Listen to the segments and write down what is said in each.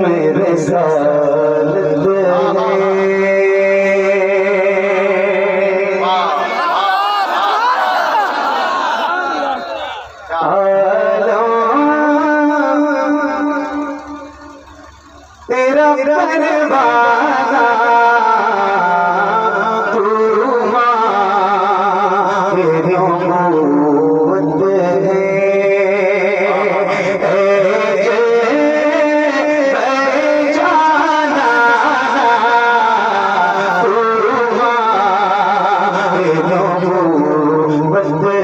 मेरे साथ तेरा परवाना तू मेरी मोहब्बत है जाना तू मेरी मोहब्बत है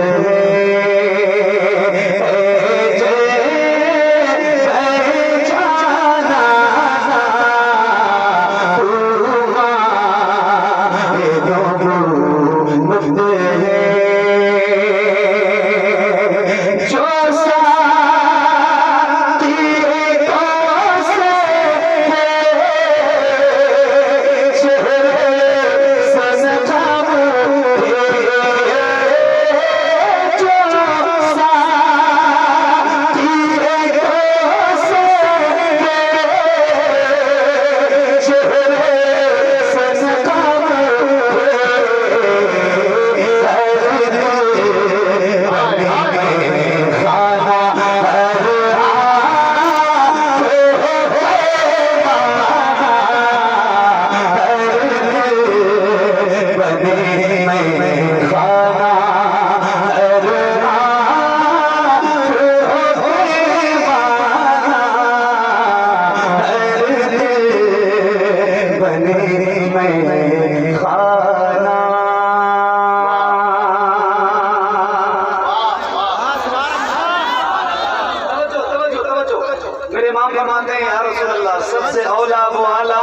मेरे इमाम फरमाते हैं या रसूल अल्लाह सबसे औला वो आला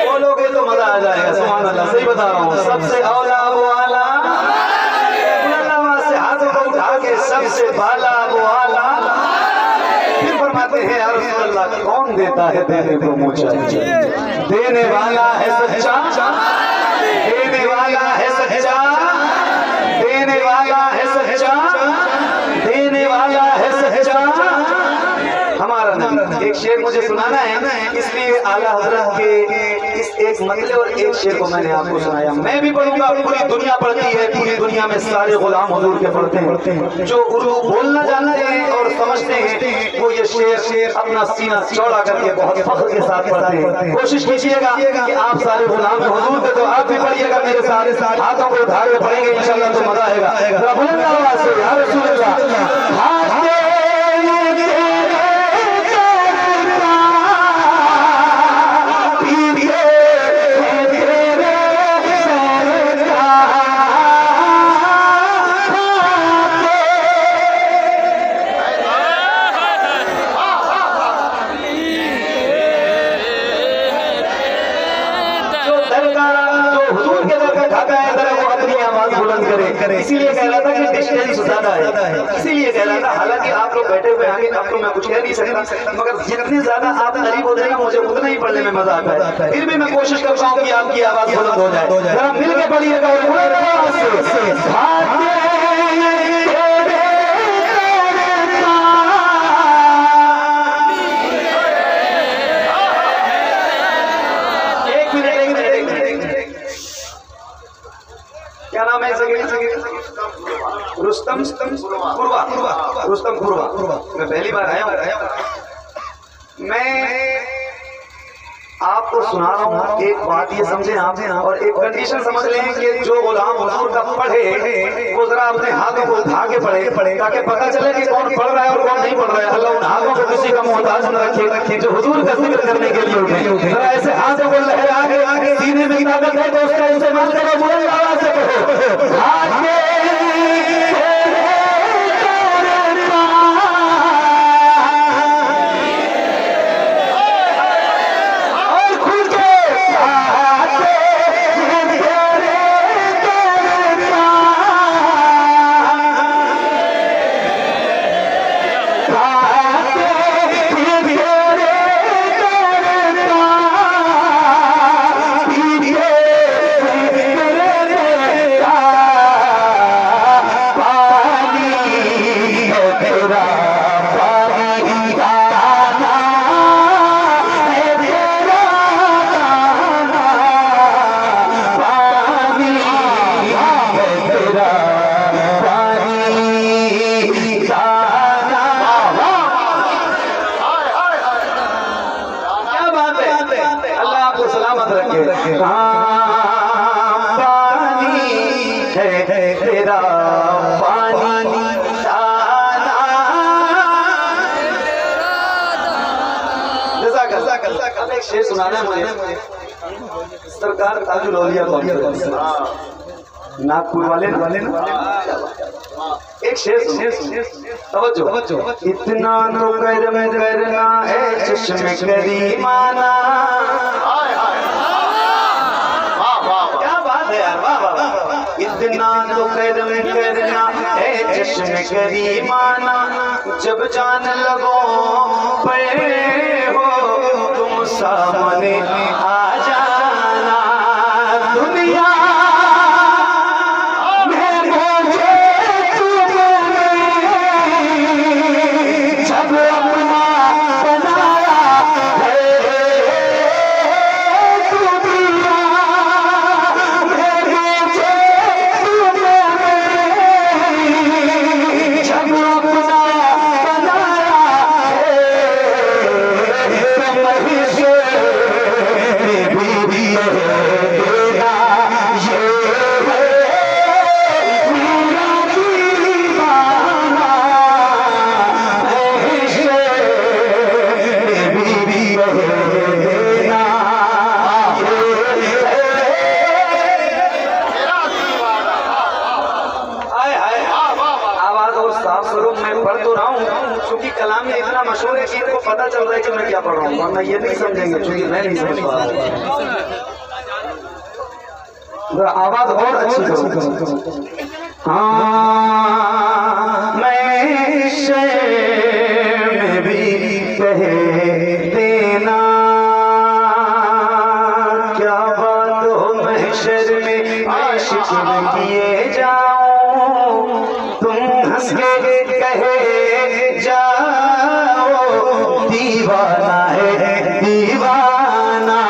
बोलोगे तो मजा आ जाएगा। सुभान अल्लाह, सही बता रहा हूँ। सबसे औला वो आला से हाथों को उठा के सबसे बाला वो आला। फिर फरमाते हैं या रसूल अल्लाह कौन देता है देने को मुँह चाहिए। देने वाला है सच्चा, देने वाला है सच्चा, देने वाला है सच्चा, देने वाला है सच्चा हमारा नबी। एक शेर मुझे सुनाना है, इसलिए आला हज़रत के इस एक मतले और एक शेर को मैंने आपको सुनाया। मैं भी पढ़ूंगा, पूरी दुनिया पढ़ती है, पूरी दुनिया में सारे गुलाम हुजूर के पढ़ते हैं। जो उर्दू बोलना जानते हैं और समझते हैं वो ये शेर अपना सीना चौड़ा करके बहुत फख्र के साथ पढ़ते हैं। कोशिश कीजिएगा कि आप सारे गुलाम हुजूर के तो आप भी पढ़िएगा मेरे साथ, हाथों को उठा के पढ़ेंगे इंशाल्लाह तो मजा आएगा। बुलंद आवाज से या रसूल अल्लाह इसीलिए कह रहा था कि डिस्टेंस ज्यादा है, इसीलिए कह रहा था। हालांकि आप लोग बैठे हुए आगे अब तो मैं कुछ कह नहीं सकता, मगर जितने ज्यादा आप करीब हो जाएगा मुझे उतना ही पढ़ने में मजा आता है। फिर भी मैं कोशिश करता हूँ कि आपकी आवाज बुलंद हो जाए। जरा मिल के पढ़िएगा और क्या नाम है? रुस्तम खुरवा। मैं पहली बार आया हूँ। मैं आपको सुना रहा हूँ एक बात, ये समझे आप, और एक कंडीशन समझ लें कि जो गुलाम हुजूर का पढ़े वो जरा अपने हाथों को उठा के पढ़े ताकि पता चले कि कौन पढ़ रहा है और कौन नहीं पढ़ रहा है। अल्लाह उन हाथों को किसी का मोहताज न रखे जो हुजूर का जिक्र करने के लिए उठे। जरा ऐसे हाथों को लहरा के सीने में ताकत है तो उसका इस्तेमाल करो, बुलंद आवाज से कहो। अब एक शेर सुनाना है मुझे। सरकार ताजुल औलिया कॉन्फ्रेंस नागपुर वाले ना एक शेर तवज्जो। इतना तो कर्म करना है चश्मे करीमाना। क्या बात है यार, वाह वाह। इतना तो कर्म करना है चश्मे करीमाना, जब जान लगो पे हो तुम सामने आ जाना। दुनिया मैं पढ़ तो रहा हूँ क्योंकि कलाम में इतना मशहूर है कि इनको पता चल रहा है कि मैं क्या पढ़ रहा हूँ, वरना ये नहीं समझेंगे क्योंकि मैं नहीं समझ पा रहा। आवाज और अच्छी करो। हाँ मैं शेर में भी कह देना, क्या बात हो महशर में आशिक किए जाओ, तुम हंस के कहे जाओ दीवाना है दीवाना।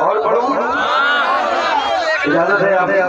और पढ़ूं इजाजत है आप।